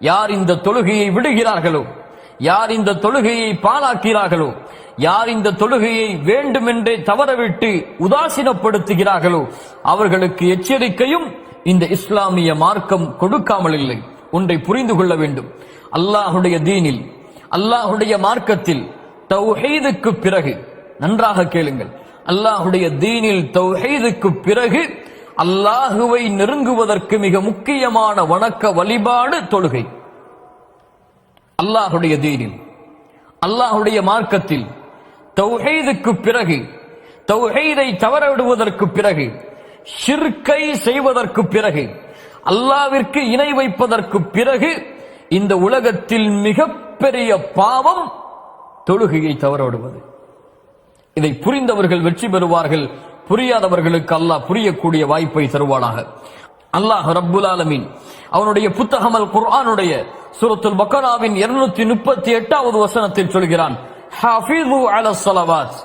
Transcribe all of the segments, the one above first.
யார் இந்த தொழுகையை விடுகிறார்களோ, யார் இந்த தொழுகையை பாழாக்கிறார்களோ, யார் இந்த தொழுகையை வேண்டுமென்றே தவறவிட்டு உதாசீனப்படுத்துகிறார்களோ அவர்களுக்கு எச்சரிக்கையும் இந்த இஸ்லாமிய மார்க்கம் கொடுக்காமல் இல்லை. ஒன்றை புரிந்து கொள்ள வேண்டும். அல்லாஹுடைய தீனில், அல்லாஹுடைய மார்க்கத்தில் தௌஹீதுக்கு பிறகு, நன்றாக கேளுங்கள், அல்லாஹுடைய தீனில் தௌஹீதுக்கு பிறகு அல்லாஹுவை நெருங்குவதற்கு மிக முக்கியமான வணக்க வழிபாடு தொழுகை. அல்லாஹுடைய தீனில், அல்லாஹுடைய மார்க்கத்தில் தௌஹீதுக்கு பிறகு, தௌஹீதை தவறவிடுவதற்கு பிறகு, ஷிர்கை செய்வதற்கு பிறகு, அல்லாஹ்விற்கு இணை வைப்பதற்கு பிறகு இந்த உலகத்தில் மிகப்பெரிய பாவம் தொழுகையை தவறவிடுவது. இதை புரிந்தவர்கள் வெற்றி பெறுவார்கள். புரியாதவர்களுக்கு அல்லாஹ் புரியக்கூடிய வாய்ப்பை தருவானாக. அல்லாஹ் ரப்புல் ஆலமீன் அவனுடைய புத்தகம் அல் குர்ஆனுடைய சூரத்துல் பக்கராவின் 238வது வசனத்தில் சொல்கிறான், ஹாஃபிது அலஸ் ஸலவாத்,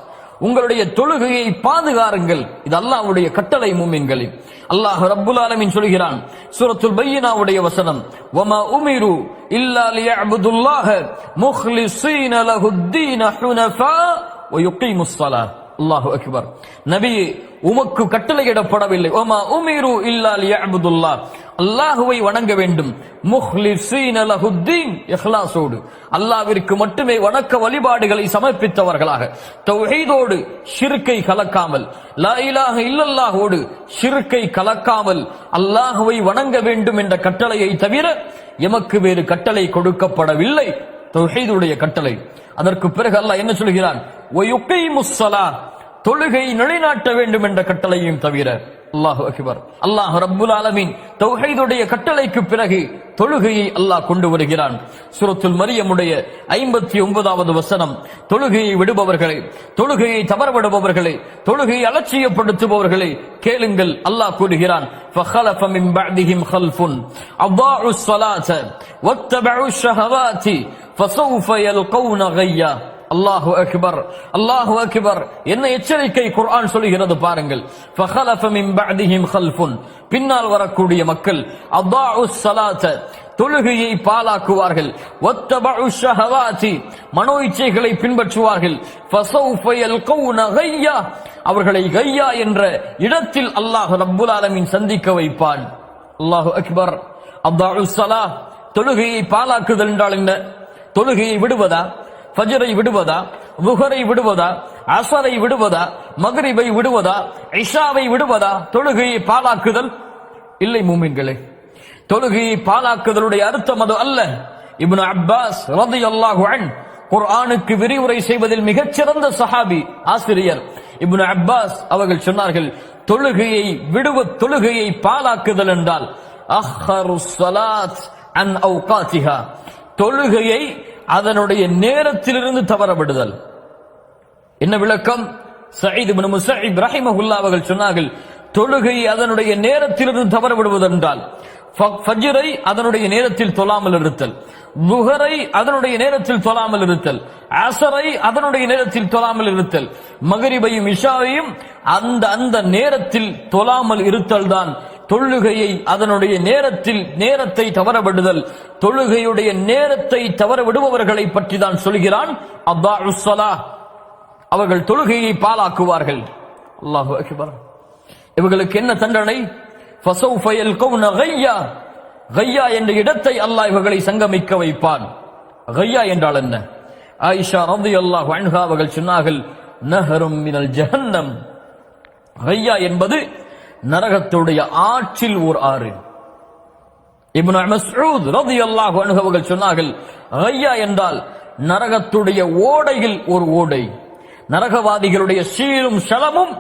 உங்களுடைய தொழுகையை பாதுகாருங்கள். இது அல்லாஹ்வுடைய கட்டளை மூமின்களே. அல்லாஹ் ரப்புல் ஆலமீன் சொல்கிறான் சூரத்துல் பையினாவுடைய வசனம், வமா உமிரு இல்லா லியஅபுதுல்லாஹ முக்லிஸீன லஹுத்தீன ஹுனஃபா வ யுகீமுஸ் ஸலாத். அல்லாஹு அக்பர். நபியே, உமக்கு கட்டளையிடப்படவில்லை, வமா உமிரு இல்லா லியஅபுதுல்லாஹ், அல்லாஹுவை வணங்க வேண்டும், முக்லிஸீன லஹுத்தீன், இஹ்லாஸோடு, அல்லாஹ்விற்கு மட்டுமே வணக்க வழிபாடுகளை சமர்ப்பித்தவர்களாக, தௌஹீதோடு ஷிர்கை கலக்காமல், லா இலாஹ இல்லல்லாஹோடு ஷிர்கை கலக்காமல் அல்லாஹுவை வணங்க வேண்டும் என்ற கட்டளையை தவிர எமக்கு வேறு கட்டளை கொடுக்கப்படவில்லை. தௌஹீதுடைய கட்டளை. அதற்கு பிறகு அல்லாஹ் என்ன சொல்கிறான், வயுகீமுஸ் ஸலாத், தொழுகை நிலைநாட்ட வேண்டும் என்ற கட்டளையும் தவிர. அல்லாஹு அக்பர். அல்லாஹ் ரப்புல் ஆலமீன் தௌஹீதுடைய கட்டளைக்கு பிறகு தொழுகையை அல்லாஹ் கொண்டு வருகிறான். சூரத்துல் மரியமுடைய 59வது வசனம், தொழுகையை விடுபவர்களே, தொழுகையை தவறவிடுபவர்களே, தொழுகையை அலட்சியப்படுத்துபவர்களே கேளுங்கள். அல்லாஹ் கூறுகிறான், ஃபഖலஃப மின் பஅதிஹிம் கல்ஃபுன் அضاعوا الصلاة واتبعوا الشهوات فسوف يلقون غيا. அல்லாஹு அக்பர், அல்லாஹு அக்பர். என்ன எச்சரிக்கை குர்ஆன் சொல்கிறது பாருங்கள். ஃபഖலஃப மின் பஅதிஹிம் கல்ஃபுன், பின்னால் வரக்கூடிய மக்கள், அضاعوا الصلاة, தொழுகையை பாழாக்குவார்கள், வத்தபஉ ஷஹவாத்தி, மனோ இச்சைகளை பின்பற்றுவார்கள், ஃபஸௌஃப யல்கௌன கய்யா, அவர்களை கய்யா என்ற இடத்தில் அல்லாஹ் ரப்புல் ஆலமீன் சந்திக்க வைப்பான். அல்லாஹு அக்பர். அضاعوا الصلاة, தொழுகையை பாழாக்குதல் என்றால் என்ன? தொழுகையை விடுவதா? ஃபஜ்ரை விடுவதா? லுஹரை விடுவதா? அஸரை விடுவதா? மக்ரிபை விடுவதா? இஷாவை விடுவதா? தொழுகையை பாழாக்குதல் இல்லை மூமின்களே. தொழுகையை பாழாக்குதலுடைய அர்த்தம் அது அல்ல. இப்னு அப்பாஸ் ரலியல்லாஹு அன்ஹு குர்ஆனுக்கு விரிவுரை செய்வதில் மிகச்சிறந்த சஹாபி, ஆசிரியர் இப்னு அப்பாஸ் அவர்கள் சொன்னார்கள், தொழுகையை தொழுகையை பாழாக்குதல் என்றால் அஹ்ஹருஸ் ஸலாத் அன் அவ்காத்திஹா, தொழுகையை அதனுடைய நேரத்திலிருந்து தவறவிடுதல். என்ன விளக்கம்? சயீத் இப்னு முஸைப் ரஹிமஹுல்லாஹ் அவர்கள் சொன்னார்கள், தொழுகை அதனுடைய நேரத்திலிருந்து தவறவிடுவது என்றால் ஃபஜ்ரை அதனுடைய நேரத்தில் தொழாமல் இருத்தல், லுஹரை அதனுடைய நேரத்தில் தொழாமல் இருத்தல், அஸரை அதனுடைய நேரத்தில் தொழாமல் இருத்தல், மக்ரிபையும் இஷாவையும் அந்த நேரத்தில் தொழாமல் இருத்தல் தான் தொழுகையை அதனுடைய நேரத்தை தவறவிடுதல். தொழுகையுடைய நேரத்தை தவற விடுபவர்களை பற்றி தான் சொல்கிறான், அضاعوا الصلاة, அவர்கள் தொழுகையை பாழாக்குவார்கள். அல்லாஹு அக்பர். இவர்களுக்கு என்ன தண்டனை? ஃபஸௌஃப யல்கௌன கய்யா, கய்யா என்ற இடத்தை அல்லாஹ் இவர்களை சங்கமிக்க வைப்பான். கய்யா என்றால் என்ன? ஆயிஷா ரலியல்லாஹு அன்ஹா அவர்கள் சொன்னார்கள், நஹரும் மினல் ஜஹன்னம், கய்யா என்பது நரகத்துடைய ஆற்றில் ஓர் ஆறு. இப்னு மஸ்ஊத் ரலியல்லாஹு அன்ஹு அவர்கள் சொன்னார்கள், கய்யா என்றால் நரகத்துடைய ஓடையில் ஒரு ஓடை, நரகவாதிகளுடைய சீரும் ஷலமும்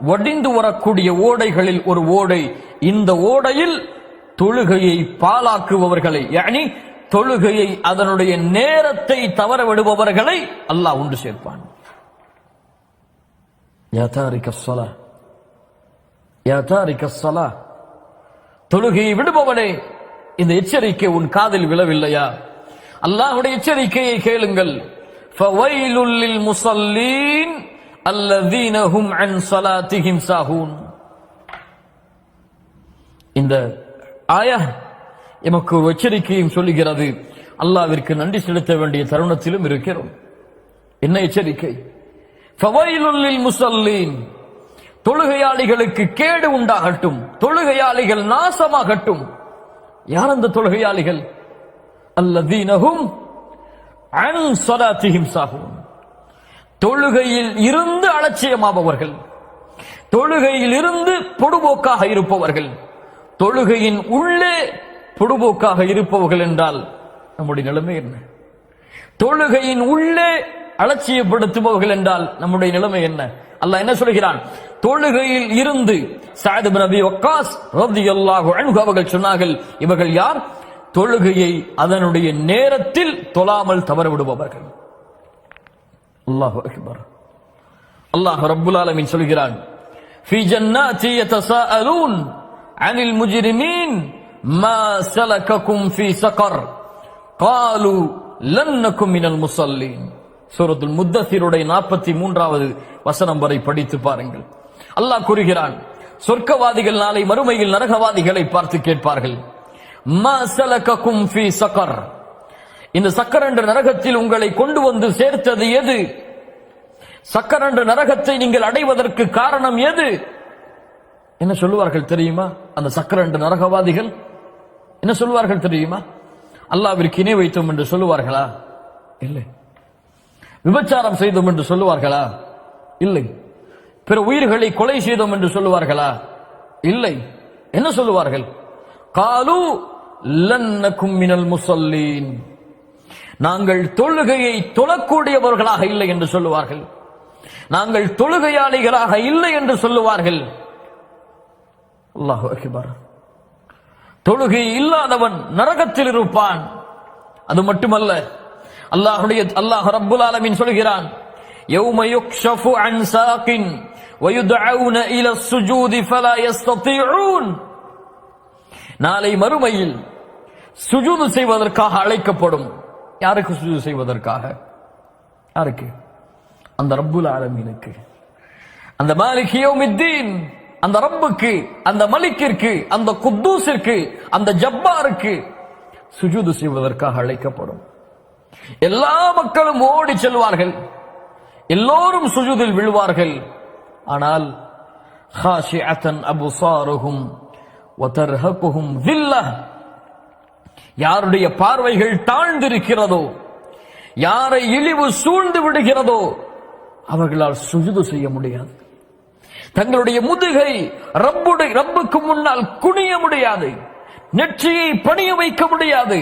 வடிந்து வரக்கூடிய ஓடைகளில் ஒரு ஓடை. இந்த ஓடையில் தொழுகையை பாழாக்குபவர்களை, யானி தொழுகையை அதனுடைய நேரத்தை தவற விடுபவர்களை அல்லாஹ் உண்டு சேர்ப்பான். யா தாரிகஸ் ஸலாஹ், யா தாரிகஸ் ஸலாஹ், தொழுகையை விடுபவனே, இந்த எச்சரிக்கை உன் காதில் விழவில்லையா? அல்லாஹ்வுடைய எச்சரிக்கையை கேளுங்கள். ஃபவைலுல் லில் முஸல்லீன் அல்லதீன ஹும் அன் ஸலாத்திஹிம் சாஹூன். இந்த ஆயா, எமக்கு ஒரு எச்சரிக்கையும் சொல்லுகிறது. அல்லாஹ்விற்கு நன்றி செலுத்த வேண்டிய தருணத்திலும் இருக்கிறோம். என்ன எச்சரிக்கை? ஃபவைலுல் லில் முஸல்லீன், தொழுகையாளிகளுக்கு கேடு உண்டாகட்டும், தொழுகையாளிகள் நாசமாகட்டும். யார் அந்த தொழுகையாளிகள்? அல்லதீனஹும் அன் ஸலாத்திஹிம் சாஹூன், தொழுகையில் இருந்து அலட்சியமாபவர்கள், தொழுகையில் இருந்து பொடுபோக்காக இருப்பவர்கள். தொழுகையின் உள்ளே பொடுபோக்காக இருப்பவர்கள் என்றால் நம்முடைய நிலைமை என்ன? தொழுகையின் உள்ளே அலட்சியப்படுத்துபவர்கள் என்றால் நம்முடைய நிலைமை என்ன? அல்லாஹ் என்ன சொல்கிறான்? தொழுகையில் இருந்து சஅத் இப்னு அபி வக்காஸ் ரலியல்லாஹு அன்ஹு அவர்கள் சொன்னார்கள், இவர்கள் யார்? தொழுகையை அதனுடைய நேரத்தில் தொழாமல் தவற விடுபவர்கள். அல்லாஹு அக்பர். அல்லாஹ் ரப்புல் ஆலமீன் சொல்கிறான், ஃபீ ஜன்னாத்தி யதசாஅலூன் அனில் முஜ்ரிமீன் மா ஸலககும் ஃபீ ஸகர் காலு லன் நகும் மினல் முஸல்லீன். சூரத்துல் முத்தஸிருடைய 43வது வசனம் வரை படித்து பாருங்கள். அல்லாஹ் கூறுகிறான், சொர்க்கவாதிகள் நாளை மறுமையில் நரகவாதிகளை பார்த்து கேட்பார்கள், மா ஸலககும் ஃபீ ஸகர், இந்த சக்கர் என்ற நரகத்தில் உங்களை கொண்டு வந்து சேர்த்தது எது? சக்கர் என்ற நரகத்தை நீங்கள் அடைவதற்கு காரணம் எது? என்ன சொல்லுவார்கள் தெரியுமா? அந்த சக்கர் என்ற நரகவாதிகள் என்ன சொல்லுவார்கள் தெரியுமா? அல்லாஹ்விற்கு இணை வைத்தோம் என்று சொல்லுவார்களா? இல்லை. விபச்சாரம் செய்தோம் என்று சொல்லுவார்களா? இல்லை. பிற உயிர்களை கொலை செய்தோம் என்று சொல்லுவார்களா? இல்லை. என்ன சொல்லுவார்கள்? காலு லன் நகும் மினல் முஸல்லீன், நாங்கள் தொழுகையை தொழக்கூடியவர்களாக இல்லை என்று சொல்லுவார்கள். நாங்கள் தொழுகையாளிகளாக இல்லை என்று சொல்லுவார்கள். அல்லாஹு அக்பர். தொழுகை இல்லாதவன் நரகத்தில் இருப்பான். அது மட்டுமல்ல, அல்லாஹ் ரப்புல் ஆலமீன் சொல்கிறான், யௌம யுக்ஷஃபு அன் சாகின் வயுதஊன இலா ஸுஜூதி ஃபலா யஸ்ததீஊன், நாளை மறுமையில் சுஜூது செய்வதற்காக அழைக்கப்படும். யாருக்கு சுஜூது செய்வதற்காக? யாருக்கு? அந்த ரப்புல் ஆலமீனுக்கு, அந்த மாலிக் யௌமித்தீன், அந்த ரப்புக்கு, அந்த மலிக்கிற்கு, அந்த குத்தூஸிற்கு, அந்த ஜப்பாருக்கு சுஜூது செய்வதற்காக அழைக்கப்படும். எல்லா மக்களும் ஓடி செல்வார்கள், எல்லோரும் சுஜூதில் விழுவார்கள். ஆனால் ஹாஷிஅத்தன் அப்சாருஹும் வ தர்ஹகுஹும் தில்லஹ், யாருடைய பார்வைகள் தாழ்ந்திருக்கிறதோ, யாரை இழிவு சூழ்ந்து விடுகிறதோ அவர்களால் சுஜூது செய்ய முடியாது. தங்களுடைய முதுகை ரப்புக்கு முன்னால் குனிய முடியாது, நெற்றியை பணிய வைக்க முடியாது.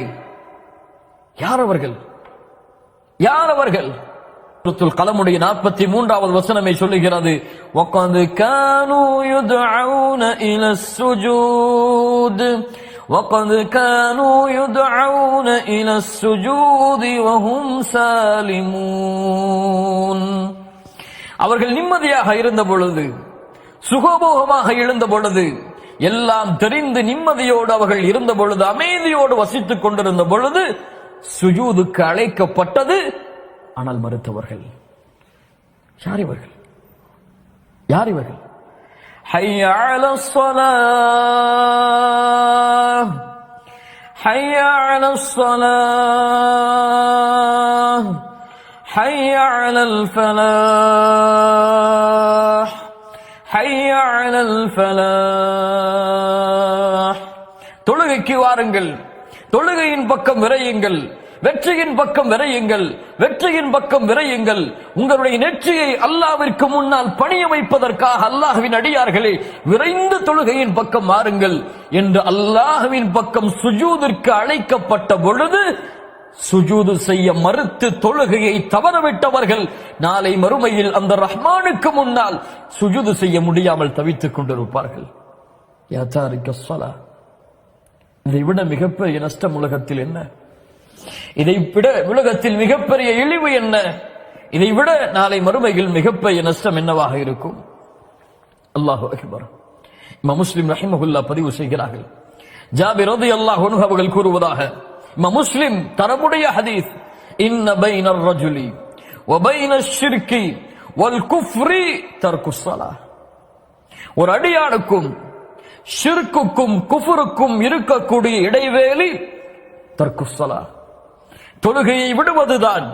யார் அவர்கள்? யார் அவர்கள்? சூரத்துல் கலமுடைய 43வது வசனமே சொல்லுகிறது, வகத் கானூ யுதுஊன இலஸ் சுஜூத் வகத் கானூ யுதுஊன இலஸ் சுஜூதி வஹும் சாலிமூன், அவர்கள் நிம்மதியாக இருந்த பொழுது, சுகபோகமாக எழுந்த பொழுது, எல்லாம் தெரிந்து நிம்மதியோடு அவர்கள் இருந்த பொழுது, அமைதியோடு வசித்துக் கொண்டிருந்த பொழுது சுஜூதுக்கு அழைக்கப்பட்டது. ஆனால் மறுத்தவர்கள். யார் இவர்கள்? யார் இவர்கள்? ஹய்ய அலஸ் ஸலாஹ் ஹய்ய அலஸ் ஸலாஹ் ஹய்ய அலல் ஃபலாஹ் ஹய்ய அலல் ஃபலாஹ். தொழுகைக்கு வாருங்கள், தொழுகையின் பக்கம் விரையுங்கள், வெற்றியின் பக்கம் விரையுங்கள், வெற்றியின் பக்கம் விரையுங்கள். உங்களுடைய நெற்றியை அல்லாஹ்விற்கு முன்னால் பணிய வைப்பதற்காக அல்லாஹ்வின் அடியார்களே விரைந்து தொழுகையின் பக்கம் மாறுங்கள் என்று அல்லாஹ்வின் பக்கம் சுஜூதிற்கு அழைக்கப்பட்ட பொழுது சுஜூது செய்ய மறுத்து தொழுகையை தவறவிட்டவர்கள் நாளை மறுமையில் அந்த ரஹ்மானுக்கு முன்னால் சுஜூது செய்ய முடியாமல் தவித்துக் கொண்டிருப்பார்கள். யா தாரிக ஸலா, இதை விட மிகப்பெரிய நஷ்டம் உலகத்தில் என்ன? இதை விட உலகத்தில் மிகப்பெரிய இழிவு என்ன? இதை விட நாளை மறுமையில் மிகப்பெரிய நஷ்டம் என்னவாக இருக்கும்? அல்லாஹு அக்பர். இமாம் முஸ்லிம் ரஹிமஹுல்லாஹ் பதிவு செய்கிறார்கள், ஜாபிர் ரலியல்லாஹு அன்ஹு அவர்கள் கூறுவதாக, இமாம் முஸ்லிம் தரமுடைய ஹதீஸ், இன்ன பைனர் ரஜுலி வ பைனஷ் ஷிர்கி வல் குஃப்ரி தர்குஸ் ஸலாஹ், ஒரு அடியானுக்கும் ஷிர்க்குக்கும் குஃபுருக்கும் இருக்கக்கூடிய இடைவேளை தர்க்குஸ் ஸலாத், தொழுகையை விடுவதுதான்.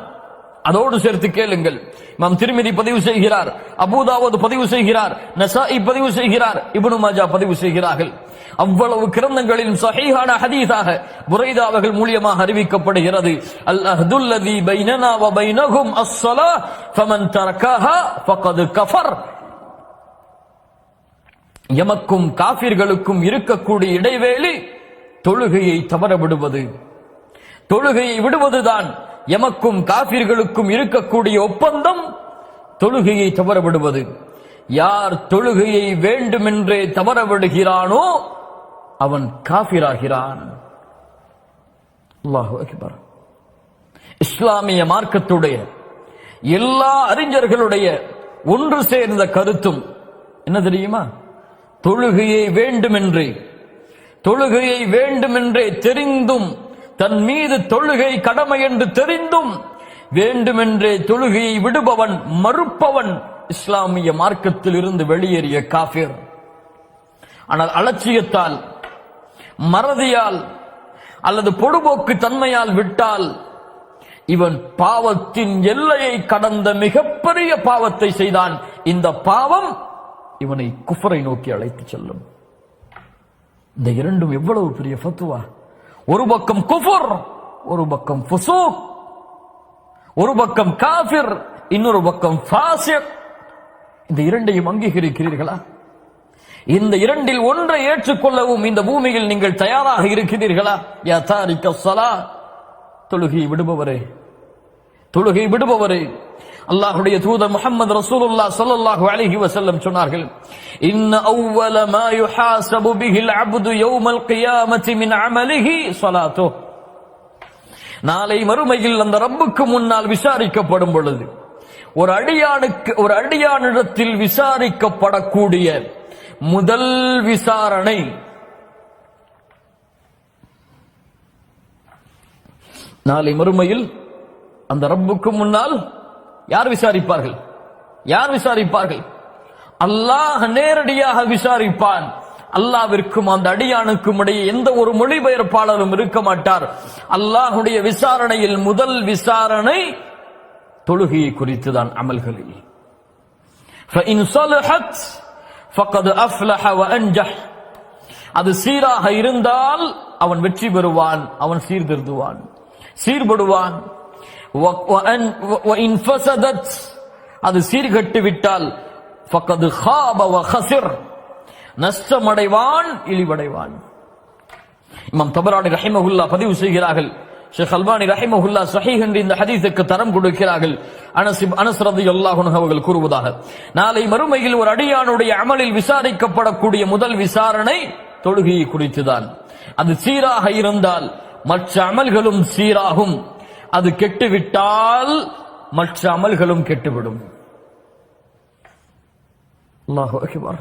அதோடு சேர்த்து கேளுங்கள், இமாம் திர்மிதி பதிவு செய்கிறார், அபூதாவூத் பதிவு செய்கிறார், நசாஇ பதிவு செய்கிறார், இப்னு மாஜா பதிவு செய்கிறார்கள். அவ்வளவு கிரந்தங்களின் ஸஹீஹான ஹதீஸாக புரைதா அவர்கள் மூலமாக அறிவிக்கப்படுகிறது, அல் அஹ்துல்லதி பைனனா வ பைனஹும் அஸ்ஸலாஹ் ஃபமன் தரக்கஹா ஃபகத் கஃபர். எமக்கும் காஃபிர்களுக்கும் இருக்கக்கூடிய இடைவேளை தொழுகையை தவற விடுவது, தொழுகையை விடுவதுதான். எமக்கும் காஃபிர்களுக்கும் இருக்கக்கூடிய ஒப்பந்தம் தொழுகையை தவற விடுவது. யார் தொழுகையை வேண்டுமென்றே தவற விடுகிறானோ அவன் காஃபிராகிறான். அல்லாஹு அக்பர். இஸ்லாமிய மார்க்கத்துடைய எல்லா அறிஞர்களுடைய ஒன்று சேர்ந்த கருத்தும் என்ன தெரியுமா? தொழுகையை வேண்டுமென்றே தெரிந்தும், தன் மீது தொழுகை கடமை என்று தெரிந்தும் வேண்டுமென்றே தொழுகையை விடுபவன், மறுப்பவன் இஸ்லாமிய மார்க்கத்தில் இருந்து வெளியேறிய காஃபிர். ஆனால் அலட்சியத்தால், மறதியால் அல்லது பொடுபோக்கு தன்மையால் விட்டால் இவன் பாவத்தின் எல்லையை கடந்த மிகப்பெரிய பாவத்தை செய்தான். இந்த பாவம் இவனை குஃபரை நோக்கி அழைத்து செல்லும். இந்த இரண்டும் எவ்வளவு பெரிய ஃபத்வா! ஒரு பக்கம் குஃபர், ஒரு பக்கம் ஃபுசூக், ஒரு பக்கம் காஃபிர், இன்னொரு பக்கம் ஃபாசிக். இந்த இரண்டையும் அங்கீகரிக்கிறீர்களா? இந்த இரண்டில் ஒன்றை ஏற்றுக்கொள்ளவும் இந்த பூமியில் நீங்கள் தயாராக இருக்கிறீர்களா? யா தாரிக ஸலாத், தொழுகை விடுபவரே, அல்லாஹ்வுடைய தூதர் முஹம்மது ரசூலுல்லாஹ் ஸல்லல்லாஹு அலைஹி வஸல்லம் சொன்னார்கள், இன்ன அவ்வல மா யுஹாஸபு பிஹில் அப்து யௌமல் கியாமத்தி மின் அமலிஹி ஸலாத்துஹு. நாளை மறுமையில் அந்த ரப்புக்கு முன்னால் விசாரிக்கப்படும் பொழுது ஒரு அடியானிடத்தில் விசாரிக்கப்படக்கூடிய முதல் விசாரணை நாளை மறுமையில் அந்த ரப்புக்கு முன்னால் யார் விசாரிப்பார்கள்? அல்லாஹ் நேரடியாக விசாரிப்பான். அல்லாஹ்விற்கும் அந்த அடியானுக்கும் இடையே எந்த ஒரு மொழிபெயர்ப்பாளரும் இருக்க மாட்டார். அல்லாஹ்வுடைய விசாரணையில் முதல் விசாரணை தொழுகையை குறித்துதான். அமல்களில் فإن صلحت فقد أفلح وأنجح. அது சீராக இருந்தால் அவன் வெற்றி பெறுவான், அவன் சீர்படுவான். وإن فسدت, அது சீர்கட்டு விட்டால் فقد خاب وخسر, நஷ்டமடைவான், இழிவடைவான். இமாம் தபரானி ரஹிமஹுல்லாஹ் பதிவு செய்கிறார்கள், ஷேக் அல்பானி ரஹிமஹுல்லாஹ் ஸஹீஹ் என்ற இந்த ஹதீஸுக்கு தரம் கொடுக்கிறார்கள். அனஸ் ரலியல்லாஹு அன்ஹு அவர்கள் கூறுவதாக, நாளை மறுமையில் ஒரு அடியானுடைய அமலில் விசாரிக்கப்படக்கூடிய முதல் விசாரணை தொழுகையை குறித்துதான். அது சீராக இருந்தால் மற்ற அமல்களும் சீராகும், அது கெட்டுவிட்டால் மற்ற அமல்களும் கெட்டுவிடும். அல்லாஹு அக்பர்.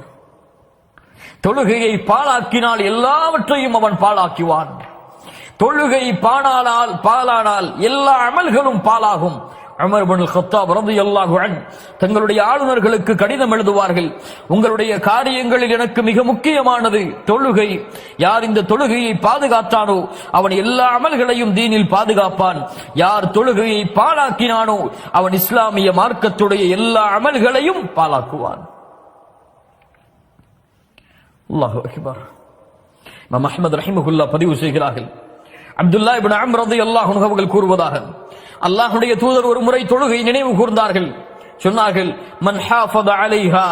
தொழுகையை பாழாக்கினால் எல்லாவற்றையும் அவன் பாழாக்குவான். தொழுகை பாழானால் எல்லா அமல்களும் பாழாகும். உமர் இப்னு கத்தாப் ரலியல்லாஹு அன்ஹு தங்களுடைய ஆளுநர்களுக்கு கடிதம் எழுதுவார்கள், உங்களுடைய காரியங்களில் எனக்கு மிக முக்கியமானது தொழுகை. யார் இந்த தொழுகையை பாதுகாத்தானோ அவன் எல்லா அமல்களையும் தீனில் பாதுகாப்பான். யார் தொழுகையை பாழாக்கினானோ அவன் இஸ்லாமிய மார்க்கத்துடைய எல்லா அமல்களையும் பாழாக்குவான். அல்லாஹு அக்பர். இமாம் அஹ்மத் ரஹிமஹுல்லாஹ் பதிவு செய்கிறார்கள், அப்துல்லாஹ் இப்னு அம்ர் ரலியல்லாஹு அன்ஹு அவர்கள் கூறுவதாக, அல்லாஹ்வுடைய தூதர் ஒரு முறை தொழுகை நினைவு கூர்ந்தார்கள். சொன்னார்கள், மன் ஹாஃபத அலைஹா,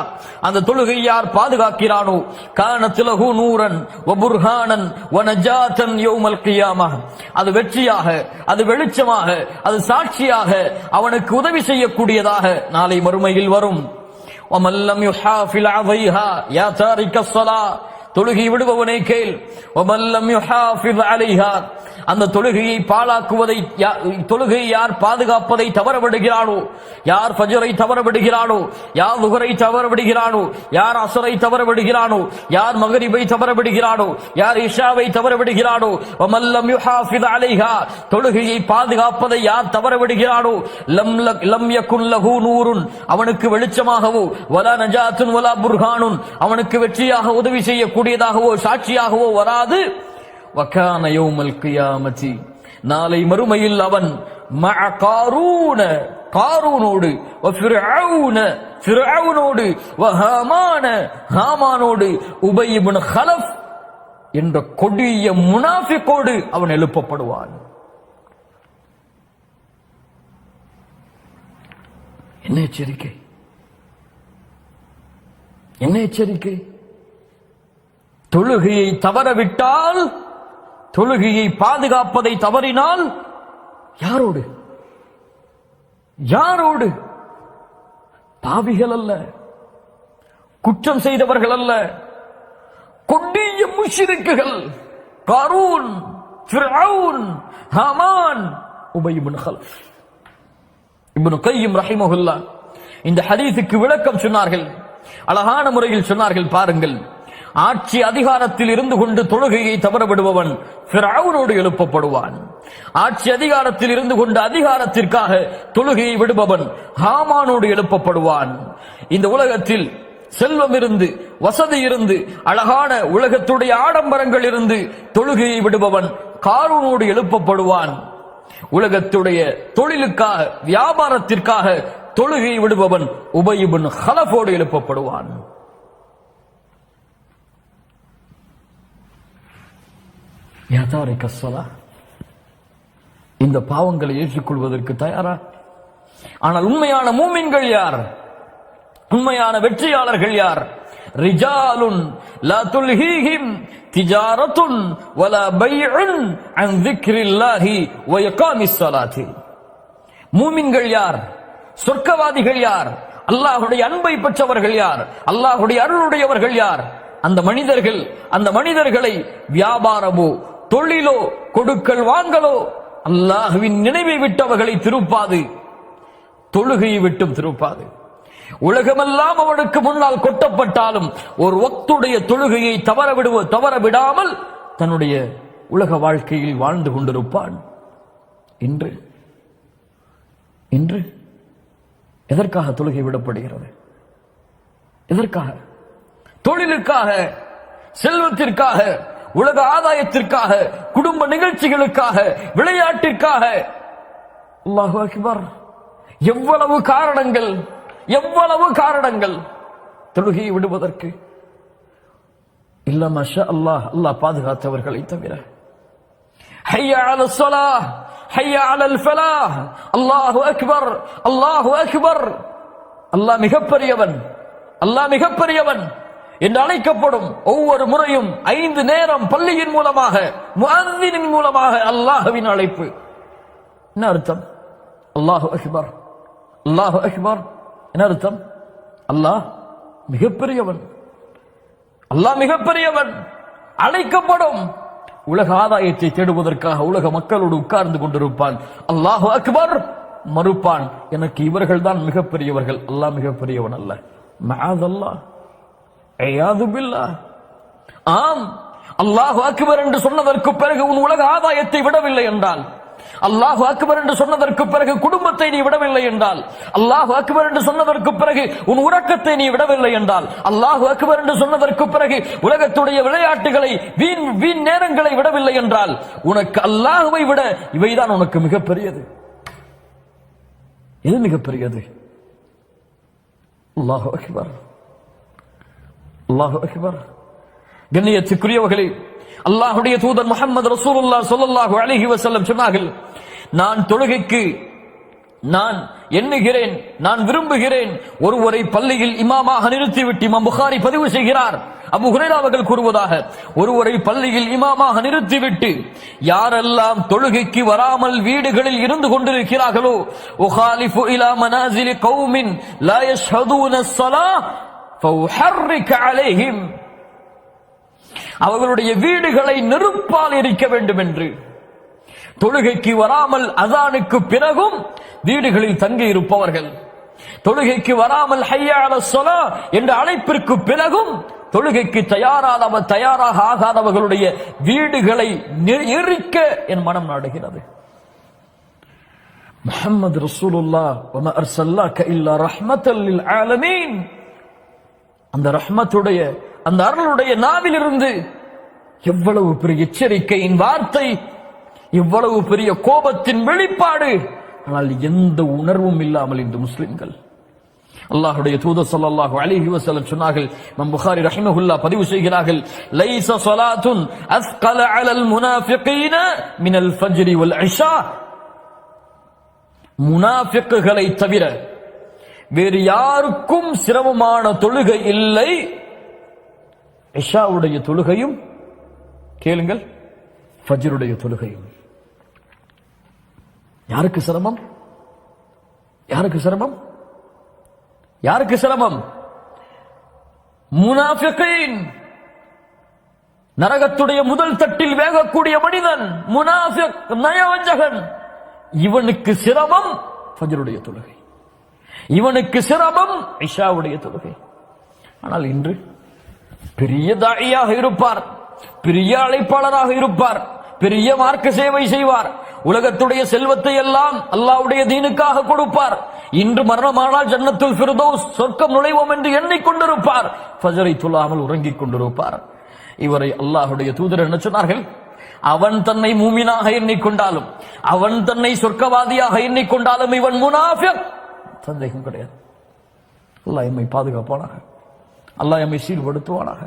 அந்த தொழுகை யார் பாதுகாக்கிறானோ, கானத் லஹு நூரன் வ புர்ஹானன் வ நஜாத்தன் யௌமல் கியாமஹ், அது வெற்றியாக, அது வெளிச்சமாக, அது சாட்சியாக அவனுக்கு உதவி செய்யக்கூடியதாக நாளை மறுமையில் வரும். ومن لم يحافظ عليها يا تارك الصلاة, தொழுகை விடுபவனே கேள், ومن لم يحافظ عليها, அந்த தொழுகையை பாழாக்குவதை, தொழுகையை யார் பாதுகாப்பதை தவற விடுகிறானோ, யார் ஃபஜ்ரை தவற விடுகிறானோ, யார் லுஹரை தவற விடுகிறானோ, யார் அஸ்ரை தவற விடுகிறானோ, யார் மக்ரிபை தவற விடுகிறானோ, யார் இஷாவை தவற விடுகிறானோ, ومن لم يحافظ عليها, தொழுகையை பாதுகாப்பதை யார் தவற விடுகிறானோ, லம் யகுன் லஹு நூருன், அவனுக்கு வெளிச்சமாகவோ, வலா நஜாத்துன் வலா புர்ஹானுன், அவனுக்கு வெற்றியாக உதவி செய்யக்கூடிய செய்யக்கூடியதாகவோ சாட்சியாகவோ வராது. வகான யௌமல் கியாமத்தி, நாளை மறுமையில் அவன் மஅ காரூன, காரூனோடு, வஃபிர்அவுன, ஃபிர்அவுனோடு, வஹாமான, ஹாமானோடு, உபய் இப்னு கலஃப் என்ற கொடிய முனாஃபிகோடு அவன் எழுப்பப்படுவான். என்ன எச்சரிக்கை, என்ன எச்சரிக்கை! தொழுகையை தவறவிட்டால், தொழுகையை பாதுகாப்பதை தவறினால் யாரோடு, யாரோடு? பாவிகள் அல்ல, குற்றம் செய்தவர்கள் அல்ல, கொடிய முஷ்ரிக்குகள். காரூன், ஃபிர்அவுன், ஹாமான், உபய் இப்னு கலஃப். இப்னு கய்யிம் ரஹிமஹுல்லாஹ் இந்த ஹதீஸுக்கு விளக்கம் சொன்னார்கள், அழகான முறையில் சொன்னார்கள். பாருங்கள், ஆட்சி அதிகாரத்தில் இருந்து கொண்டு தொழுகையை தவறவிடுபவன் ஃபிர்அவுனோடு எழுப்பப்படுவான். ஆட்சி அதிகாரத்தில் இருந்து கொண்டு அதிகாரத்திற்காக தொழுகையை விடுபவன் ஹாமானோடு எழுப்பப்படுவான். இந்த உலகத்தில் செல்வம் இருந்து, வசதி இருந்து, அழகான உலகத்துடைய ஆடம்பரங்கள் இருந்து தொழுகையை விடுபவன் காரூனோடு எழுப்பப்படுவான். உலகத்துடைய தொழிலுக்காக, வியாபாரத்திற்காக தொழுகையை விடுபவன் உபய் இப்னு கலஃபோடு எழுப்பப்படுவான். யா தாரிக ஸலா, இந்த பாவங்களை ஏற்றுக்கொள்வதற்கு தயாரா? ஆனால் உண்மையான மூமின்கள் யார்? உண்மையான வெற்றியாளர்கள் யார்? ரிஜாலுன் லா துல்ஹீஹிம் திஜாரத்துன் வலா பைஉன் அன் ذிக்ரில்லாஹி வ இகாமிஸ் ஸலாத்தி. மூமின்கள் யார்? சொர்க்கவாதிகள் யார்? அல்லாஹ்வுடைய அன்பை பெற்றவர்கள் யார்? அல்லாஹ்வுடைய அருளுடையவர்கள் யார்? அந்த மனிதர்கள், அந்த மனிதர்களை வியாபாரமோ தொழிலோ கொடுக்கல் வாங்கலோ அல்லாஹ்வின் நினைவை விட்டவர்களை திருப்பாது, தொழுகையை விட்டும் திருப்பாது. உலகமெல்லாம் அவனுக்கு முன்னால் கொட்டப்பட்டாலும் ஒரு வக்துடைய தொழுகையை தவற விடாமல் தன்னுடைய உலக வாழ்க்கையில் வாழ்ந்து கொண்டிருப்பான். இன்று இன்று எதற்காக தொழுகை விடப்படுகிறது? எதற்காக? தொழிலுக்காக, செல்வத்திற்காக, உலக ஆதாயத்திற்காக, குடும்ப நிகழ்ச்சிகளுக்காக, விளையாட்டிற்காக. அல்லாஹு அக்பர்! எவ்வளவு காரணங்கள், எவ்வளவு காரணங்கள் தொழுகையை விடுவதற்கு. இல்ல மாஷா அல்லாஹ், அல்லாஹ் பாதுகாத்தவர்களை தவிர. ஹய்யா அலஸ் ஸலாஹ், ஹய்யா அலல் ஃபலாஹ், அல்லாஹு அக்பர், அல்லாஹு அக்பர். அல்லாஹ் மிகப்பெரியவன், அல்லாஹ் மிகப்பெரியவன் என்று அழைக்கப்படும் ஒவ்வொரு முறையும் 5 நேரம் பள்ளியின் மூலமாக, முஅzzினின் மூலமாக அல்லாஹ்வின் அழைப்பு. என்ன அர்த்தம்? அல்லாஹு அக்பர், அல்லாஹு அக்பர். என்ன அர்த்தம்? அல்லாஹ் மிகப்பெரியவன், அல்லாஹ் மிகப்பெரியவன். அழைக்கப்படும் உலக ஆதாயத்தை தேடுவதற்காக உலக மக்களோடு உட்கார்ந்து கொண்டிருப்பான். அல்லாஹு அக்பர் மறுப்பான், எனக்கு இவர்கள் தான் மிகப்பெரியவர்கள், அல்லாஹ் மிகப்பெரியவன் அல்ல. மஅதல்லாஹ், ஐயாது பில்லாஹ். ஆம், அல்லாஹு அக்பர் என்று சொன்னதற்கு பிறகு உன் உலக ஆதாயத்தை விடவில்லை என்றால், அல்லாஹு அக்பர் என்று சொன்னதற்கு பிறகு குடும்பத்தை நீ விடவில்லை என்றால், அல்லாஹு அக்பர் என்று சொன்னதற்கு பிறகு உன் உறக்கத்தை நீ விடவில்லை என்றால், அல்லாஹு அக்பர் என்று சொன்னதற்கு பிறகு உலகத்துடைய விளையாட்டுகளை, வீண் நேரங்களை விடவில்லை என்றால், உனக்கு அல்லாஹுவை விட இவைதான் உனக்கு மிகப்பெரியது. எது மிகப்பெரியது? அல்லாஹு அக்பர், அல்லாஹு அக்பர். கண்ணியத்துக்குரியவர்களே, அல்லாஹ்வுடைய தூதர் முஹம்மது ரசூலுல்லாஹ் ஸல்லல்லாஹு அலைஹி வஸல்லம் சொன்னார்கள், நான் தொழுகைக்கு நான் எண்ணுகிறேன், நான் விரும்புகிறேன், ஒருவரை பள்ளியில் இமாமாக நிறுத்திவிட்டு, இமாம் புகாரி பதிவு செய்கிறார், அபூ ஹுரைரா அவர்கள் கூறுவதாக, ஒருவரை பள்ளியில் இமாமாக நிறுத்திவிட்டு யாரெல்லாம் தொழுகைக்கு வராமல் வீடுகளில் இருந்து கொண்டிருக்கிறார்களோ, உகாலிஃபு இலா மனாசிலி கௌமின் லா யஷ்ஹதூன ஸலாஹ் ஃபஉஹர்ரிக அலைஹிம், அவர்களுடைய வீடுகளை நெருப்பால் எரிக்க வேண்டும் என்று. தொழுகைக்கு வராமல் அஸானுக்கு பிறகும் வீடுகளில் தங்கி இருப்பவர்கள், தொழுகைக்கு வராமல் ஹய்யா அலஸ் ஸலாஹ் என்ற அழைப்பிற்கு பிறகும் தொழுகைக்கு தயாராக ஆகாதவர்களுடைய வீடுகளை எரிக்க என் மனம் நாடுகிறது. முஹம்மது ரசூலுல்லாஹ் வமா அர்ஸல்னாக இல்லா ரஹ்மத்தல் லில் ஆலமீன், அந்த ரஹ்மத்துடைய அந்த அருளுடைய நாவிலிருந்து எவ்வளவு பெரிய எச்சரிக்கையின் வார்த்தை, எவ்வளவு பெரிய கோபத்தின் வெளிப்பாடு. ஆனால் எந்த உணர்வும் இல்லாமல் இந்த முஸ்லிம்கள், அல்லாஹ்வுடைய தூதர் ஸல்லல்லாஹு அலைஹி வஸல்லம் சொன்னார்கள், இமாம் புகாரி ரஹிமஹுல்லாஹ் பதிவு செய்கிறார்கள், லைஸ ஸலாத்துன் அஸ்கல அலல் முனாஃபிகீன மினல் ஃபஜ்ரி வல் இஷா. முனாஃபிக்குகளை தவிர வேறு யாருக்கும் சிரமமான தொழுகை இல்லை இஷாவுடைய தொழுகையும், கேளுங்கள், ஃபஜ்ருடைய தொழுகையும். யாருக்கு சிரமம்? யாருக்கு சிரமம்? யாருக்கு சிரமம்? முனாஃபிகீன், நரகத்துடைய முதல் தட்டில் வேகக்கூடிய மனிதன், முனாஃபிக், நயவஞ்சகன். இவனுக்கு சிரமம் ஃபஜ்ருடைய தொழுகை, இவனுக்கு சிரமம் இஷாவுடைய தொழுகை. ஆனால் இன்று பெரிய தாயியாக இருப்பார், பெரிய அழைப்பாளராக இருப்பார், பெரிய மார்க்க சேவை செய்வார், உலகத்துடைய செல்வத்தை எல்லாம் அல்லாஹ்வுடைய தீனுக்காக கொடுப்பார். இன்று மரணமானால் ஜன்னத்துல் ஃபிர்தௌஸ், சொர்க்கம் நுழைவோம் என்று எண்ணிக்கொண்டிருப்பார், ஃபஜ்ரை தொழாமல் உறங்கிக் கொண்டிருப்பார். இவரை அல்லாஹ்வுடைய தூதர் என்ன சொன்னார்கள்? அவன் தன்னை மூமினாக எண்ணிக்கொண்டாலும், அவன் தன்னை சொர்க்கவாதியாக எண்ணிக்கொண்டாலும் இவன் முனாஃபிக், சந்தேகம் கிடையாது. அல்லாஹ் எம்மை பாதுகாப்பானாக, அல்லாஹ் எம்மை சீர்படுத்துவானாக.